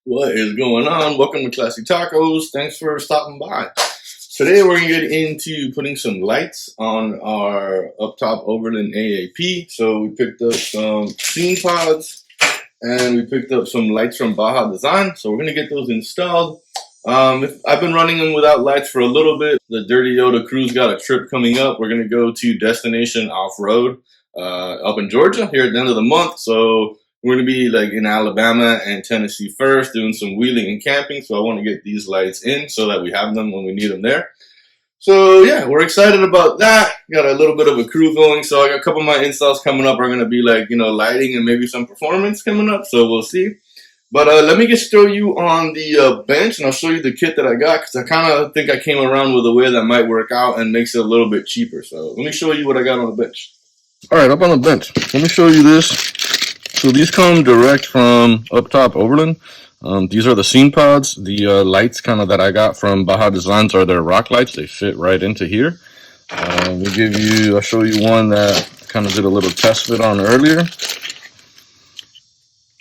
What is going on? Welcome to Classy Tacos. Thanks for stopping by. Today we're going to get into putting some lights on our Uptop Overland AAP. So we picked up some scenepods and we picked up some lights from Bajadesign. So we're going to get those installed. I've been running them without lights for a little bit. The Dirty Yoda crew's got a trip coming up. We're going to go to Destination Off-Road up in Georgia here at the end of the month. So we're going to be like in Alabama and Tennessee first, doing some wheeling and camping. So I want to get these lights in so that we have them when we need them there. So yeah, we're excited about that. Got a little bit of a crew going. So I got a couple of my installs coming up are going to be like, lighting and maybe some performance coming up. So we'll see. But let me just show you on the bench, and I'll show you the kit that I got, because I kind of think I came around with a way that might work out and makes it a little bit cheaper. So let me show you what I got on the bench. All right, up on the bench, let me show you this. So these come direct from Uptop Overland. These are the scenepods. The lights kind of that I got from Bajadesign are their rock lights. They fit right into here. I'll show you one that kind of did a little test fit on earlier.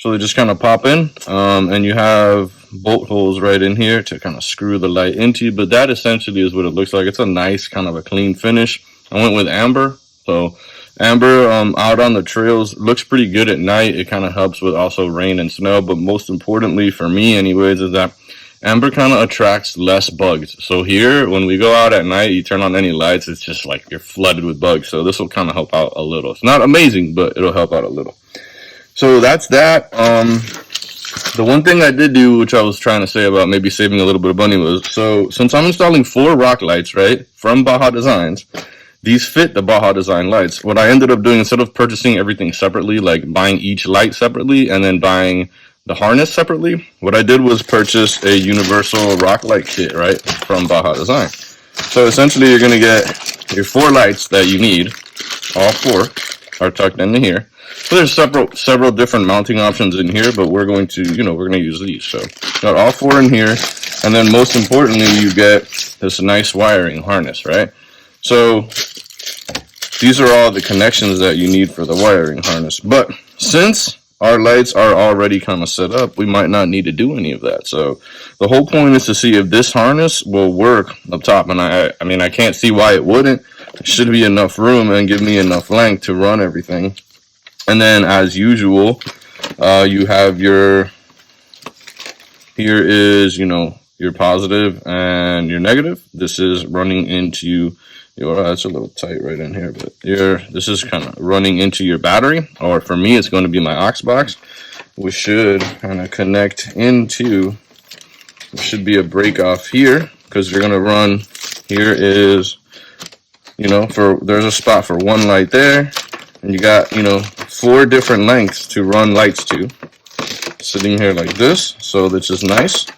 So they just kind of pop in, and you have bolt holes right in here to kind of screw the light into, but that essentially is what it looks like. It's a nice kind of a clean finish. I went with amber. So amber out on the trails looks pretty good at night. It kind of helps with also rain and snow, but most importantly for me anyways is that amber kind of attracts less bugs. So here, when we go out at night, you turn on any lights, it's just like you're flooded with bugs. So this will kind of help out a little. It's not amazing, but it'll help out a little. So that's that. The one thing I did do, which I was trying to say about maybe saving a little bit of money, was, so since I'm installing 4 rock lights, right, from Bajadesigns, these fit the Bajadesign lights. What I ended up doing, instead of purchasing everything separately, like buying each light separately and then buying the harness separately, what I did was purchase a universal rock light kit, right, from Bajadesign. So essentially you're going to get your 4 lights that you need. All 4 are tucked into here. So there's several different mounting options in here, but we're going to use these. So got all 4 in here, and then most importantly, you get this nice wiring harness, right? So these are all the connections that you need for the wiring harness. But since our lights are already kind of set up, we might not need to do any of that. So the whole point is to see if this harness will work up top. And I mean, I can't see why it wouldn't. There should be enough room and give me enough length to run everything. And then, as usual, you have here is, your positive and your negative. This is running into that's a little tight right in here, but this is kind of running into your battery, or for me, it's going to be my aux box, which should kind of connect into, there should be a break off here, because you're going to run, here is, there's a spot for 1 light there. And you got, 4 different lengths to run lights to. Sitting here like this, so that's just nice.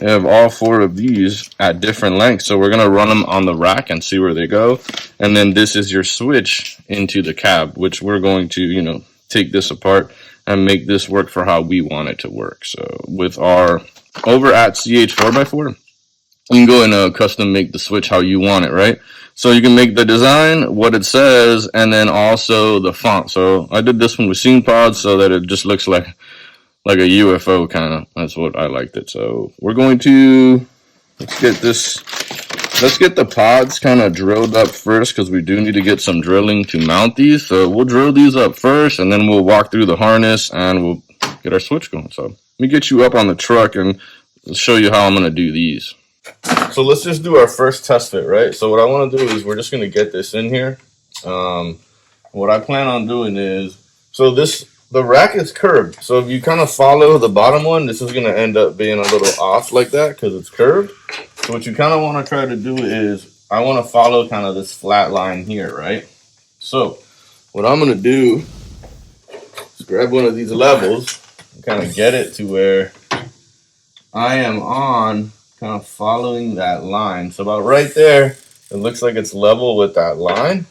You have all 4 of these at different lengths. So we're going to run them on the rack and see where they go. And then this is your switch into the cab, which we're going to, take this apart and make this work for how we want it to work. So with our, over at CH4x4, you can go and custom make the switch how you want it, right? So you can make the design, what it says, and then also the font. So I did this one with scenepods so that it just looks like a UFO kind of. That's what I liked it. So we're going to, let's get the pods kind of drilled up first, because we do need to get some drilling to mount these. So we'll drill these up first, and then we'll walk through the harness and we'll get our switch going. So let me get you up on the truck and show you how I'm going to do these. So let's just do our first test fit, right? So what I want to do is we're just going to get this in here. What I plan on doing is, so the rack is curved. So if you kind of follow the bottom one, this is going to end up being a little off like that because it's curved. So what you kind of want to try to do is, I want to follow kind of this flat line here, right? So what I'm going to do is grab one of these levels and kind of get it to where I am on, kind of following that line. So about right there, it looks like it's level with that line.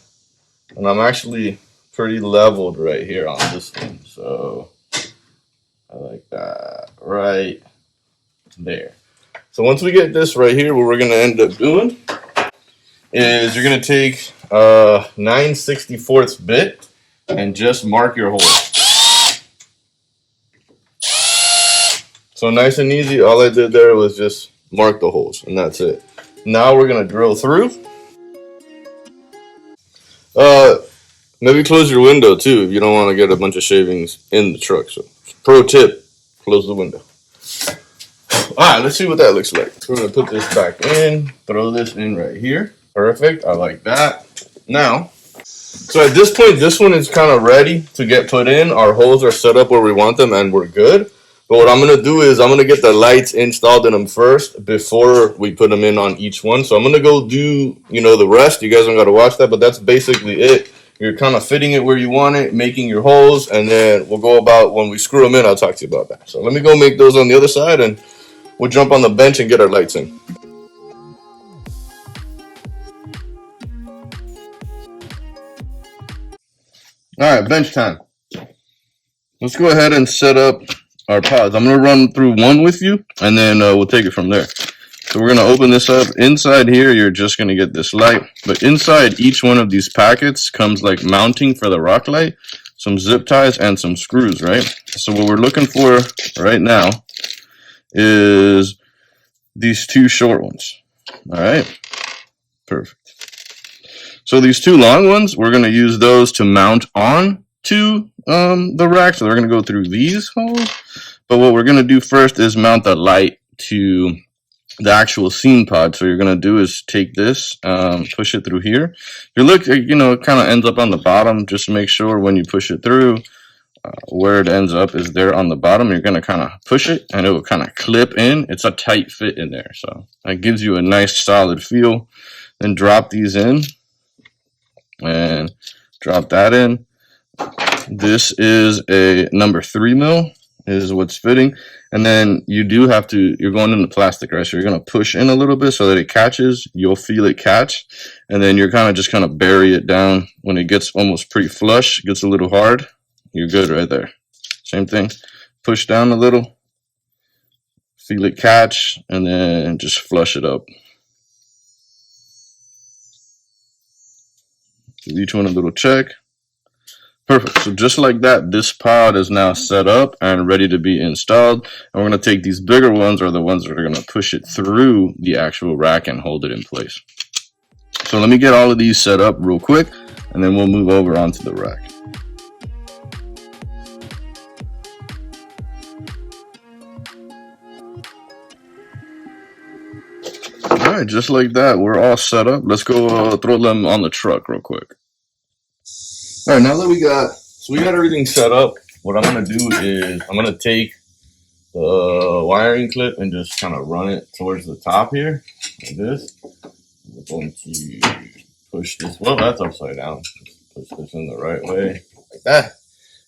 And I'm actually pretty leveled right here on this one. So I like that right there. So once we get this right here, what we're going to end up doing is you're going to take a 9/64 bit and just mark your hole. So nice and easy. All I did there was just mark the holes, and that's it. Now we're gonna drill through. Maybe close your window too if you don't want to get a bunch of shavings in the truck. So, pro tip: close the window. All right, let's see what that looks like. We're gonna put this back in. Throw this in right here. Perfect. I like that. Now, so at this point, this one is kind of ready to get put in. Our holes are set up where we want them, and we're good. But what I'm gonna do is I'm gonna get the lights installed in them first before we put them in on each one. So I'm gonna go do, the rest. You guys don't gotta watch that, but that's basically it. You're kind of fitting it where you want it, making your holes, and then we'll go about when we screw them in. I'll talk to you about that. So let me go make those on the other side, and we'll jump on the bench and get our lights in. All right, bench time. Let's go ahead and set up our pods. I'm going to run through one with you, and then we'll take it from there. So we're going to open this up. Inside here, you're just going to get this light. But inside each one of these packets comes like mounting for the rock light, some zip ties, and some screws, right? So what we're looking for right now is these two short ones. All right, perfect. So these two long ones, we're going to use those to mount on to the rack. So we're going to go through these holes. But what we're going to do first is mount the light to the actual scene pod. So you're going to do is take this, push it through here. You look, it kind of ends up on the bottom. Just make sure when you push it through, where it ends up is there on the bottom. You're going to kind of push it and it will kind of clip in. It's a tight fit in there. So that gives you a nice solid feel. Then drop these in and drop that in. This is a number 3 mil is what's fitting. And then you do have to, you're going into plastic, right? So you're going to push in a little bit so that it catches. You'll feel it catch. And then you're just kind of bury it down. When it gets almost pretty flush, gets a little hard, you're good right there. Same thing. Push down a little, feel it catch, and then just flush it up. Give each one a little check. Perfect. So just like that, this pod is now set up and ready to be installed. And we're going to take these bigger ones, or the ones that are going to push it through the actual rack and hold it in place. So let me get all of these set up real quick, and then we'll move over onto the rack. All right, just like that, we're all set up. Let's go throw them on the truck real quick. All right, now that we got everything set up, what I'm gonna do is I'm gonna take the wiring clip and just kind of run it towards the top here, like this. We're going to push this. Well, that's upside down. Just push this in the right way, like that.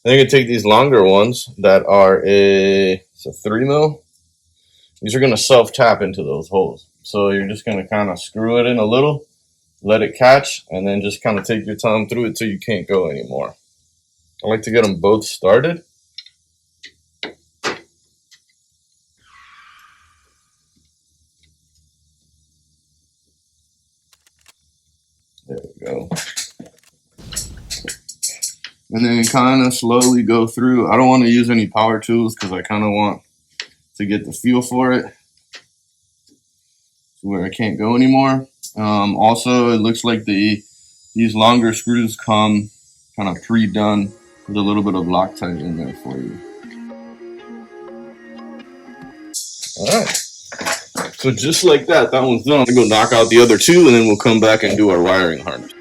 Then you can take these longer ones that are it's a 3 mil. These are gonna self-tap into those holes. So you're just gonna kind of screw it in a little, let it catch, and then just kind of take your time through it till you can't go anymore. I like to get them both started. There we go. And then kind of slowly go through. I don't want to use any power tools because I kind of want to get the feel for it to where I can't go anymore. Also, it looks like these longer screws come kind of pre-done with a little bit of Loctite in there for you. All right. So just like that one's done. I'm gonna go knock out the other two, and then we'll come back and do our wiring harness.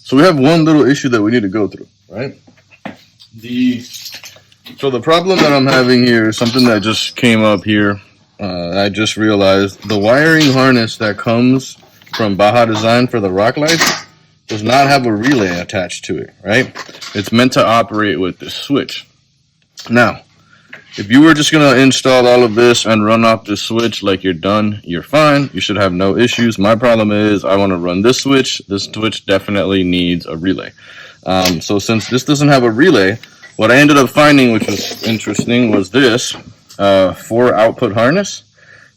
So we have one little issue that we need to go through, right? So the problem that I'm having here is something that just came up here. I just realized the wiring harness that comes from Bajadesign for the rock lights does not have a relay attached to it, right? It's meant to operate with this switch. Now, if you were just going to install all of this and run off this switch like you're done, you're fine. You should have no issues. My problem is I want to run this switch. This switch definitely needs a relay. So since this doesn't have a relay, what I ended up finding, which was interesting, was this 4 output harness.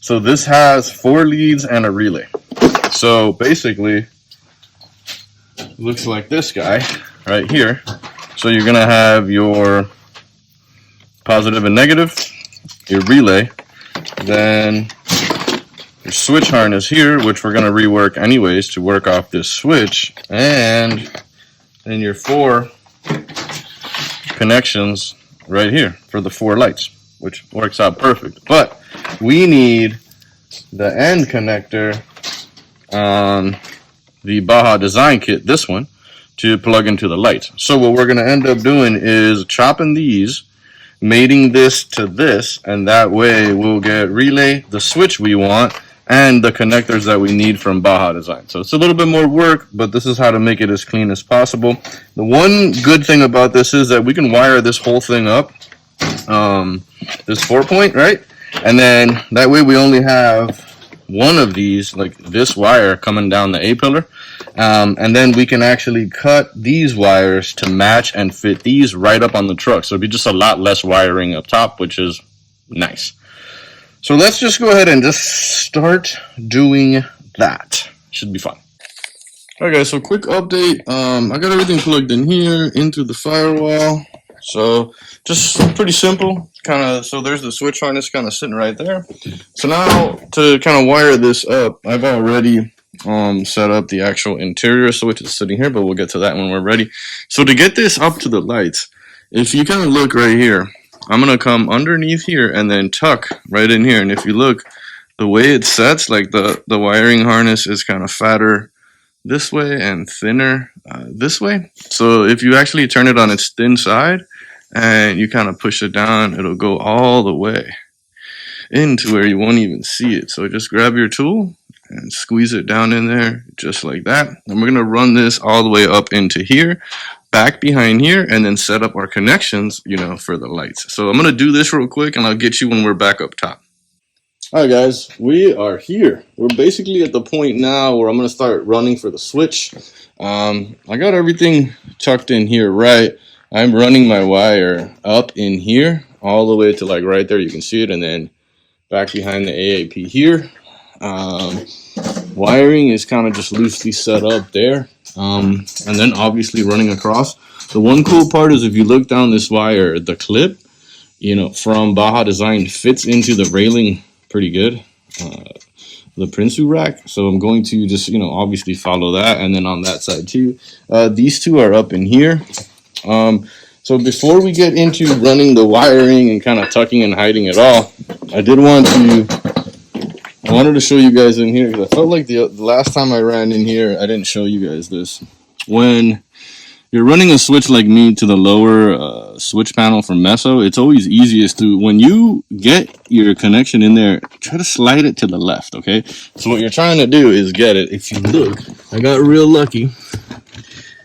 So this has 4 leads and a relay. So basically, it looks like this guy right here. So you're gonna have your positive and negative, your relay, then your switch harness here, which we're gonna rework anyways to work off this switch, and then your 4 connections right here for the 4 lights, which works out perfect. But we need the end connector on the Bajadesign kit, this one, to plug into the lights. So what we're going to end up doing is chopping these, mating this to this, and that way we'll get relay, the switch we want, and the connectors that we need from Bajadesign. So it's a little bit more work, but this is how to make it as clean as possible. The one good thing about this is that we can wire this whole thing up, this 4-point, right? And then that way we only have one of these, like this wire coming down the A-pillar, and then we can actually cut these wires to match and fit these right up on the truck. So it'd be just a lot less wiring up top, which is nice. So let's just go ahead and just start doing that. Should be fun. All right, guys, so quick update. I got everything plugged in here into the firewall. So just pretty simple, so there's the switch harness kind of sitting right there. So now to kind of wire this up, I've already set up the actual interior switch. It's sitting here, but we'll get to that when we're ready. So to get this up to the lights, if you kind of look right here, I'm going to come underneath here and then tuck right in here. And if you look, the way it sets, like the wiring harness is kind of fatter this way and thinner this way. So if you actually turn it on its thin side and you kind of push it down, it'll go all the way into where you won't even see it. So just grab your tool and squeeze it down in there just like that. And we're going to run this all the way up into here, back behind here, and then set up our connections, for the lights. So I'm going to do this real quick and I'll get you when we're back up top. All right, guys, we are here. We're basically at the point now where I'm going to start running for the switch. I got everything tucked in here, right? I'm running my wire up in here all the way to like right there. You can see it. And then back behind the AAP here. Wiring is kind of just loosely set up there. And then obviously running across. The one cool part is if you look down this wire, the clip, from Bajadesign fits into the railing pretty good, the Prinsu rack. So I'm going to just, obviously follow that. And then on that side too, these two are up in here. So before we get into running the wiring and kind of tucking and hiding it all, I wanted to show you guys in here because I felt like the last time I ran in here, I didn't show you guys this. When you're running a switch like me to the lower switch panel from Meso, it's always easiest to, when you get your connection in there, try to slide it to the left, okay? So what you're trying to do is get it. If you look, I got real lucky.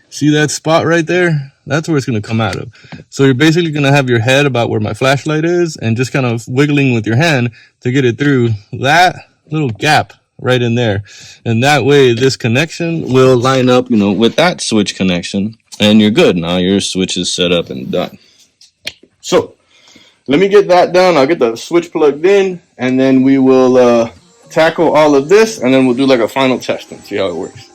See that spot right there? That's where it's going to come out of. So you're basically going to have your head about where my flashlight is and just kind of wiggling with your hand to get it through that little gap right in there. And that way this connection will line up, with that switch connection. And you're good. Now your switch is set up and done. So let me get that done. I'll get the switch plugged in and then we will tackle all of this and then we'll do like a final test and see how it works.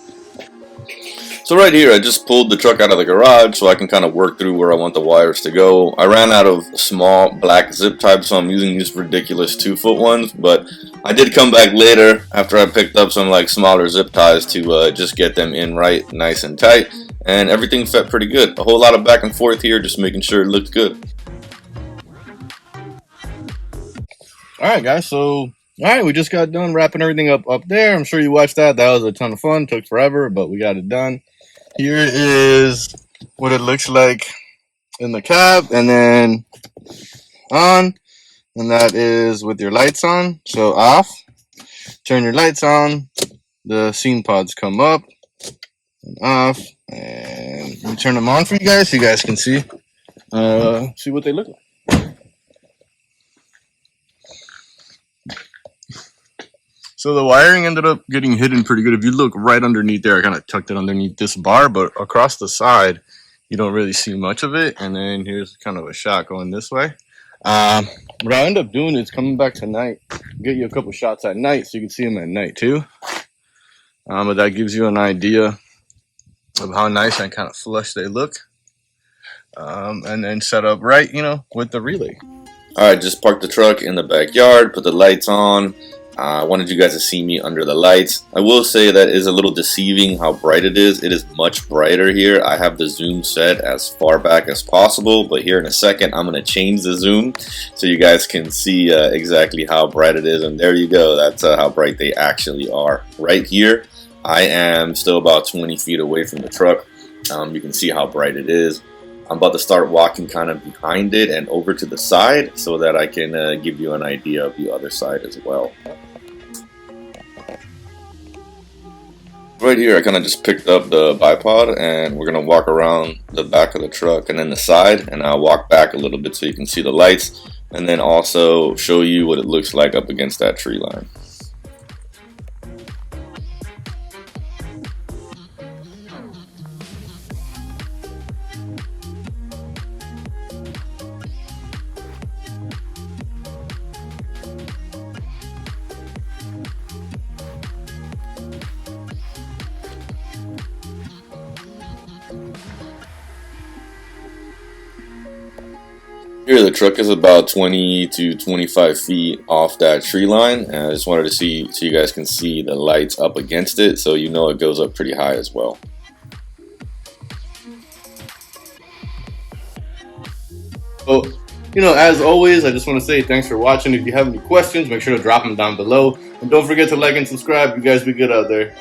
So right here, I just pulled the truck out of the garage so I can kind of work through where I want the wires to go. I ran out of small black zip ties, so I'm using these ridiculous 2-foot ones, but I did come back later after I picked up some like smaller zip ties to just get them in right, nice and tight, and everything fit pretty good. A whole lot of back and forth here, just making sure it looked good. Alright guys, we just got done wrapping everything up there. I'm sure you watched that. That was a ton of fun. Took forever, but we got it done. Here is what it looks like in the cab and then on. And that is with your lights on. So off. Turn your lights on. The scene pods come up and off. And we turn them on for you guys so you guys can see what they look like. So the wiring ended up getting hidden pretty good. If you look right underneath there, I kind of tucked it underneath this bar, but across the side, you don't really see much of it. And then here's kind of a shot going this way. Um, what I end up doing is coming back tonight, get you a couple shots at night so you can see them at night too. But that gives you an idea of how nice and kind of flush they look. And then set up right, with the relay. Alright, just parked the truck in the backyard, put the lights on. I wanted you guys to see me under the lights. I will say that is a little deceiving how bright it is. It is much brighter here. I have the zoom set as far back as possible, but here in a second I'm going to change the zoom so you guys can see exactly how bright it is. And there you go, that's how bright they actually are. Right here, I am still about 20 feet away from the truck. You can see how bright it is. I'm about to start walking kind of behind it and over to the side so that I can give you an idea of the other side as well. Right here I kind of just picked up the bipod and we're going to walk around the back of the truck and then the side, and I'll walk back a little bit so you can see the lights and then also show you what it looks like up against that tree line. Here the truck is about 20 to 25 feet off that tree line, and I just wanted to see so you guys can see the lights up against it, so you know it goes up pretty high as well. So, as always, I just want to say thanks for watching. If you have any questions, make sure to drop them down below, and don't forget to like and subscribe. You guys be good out there.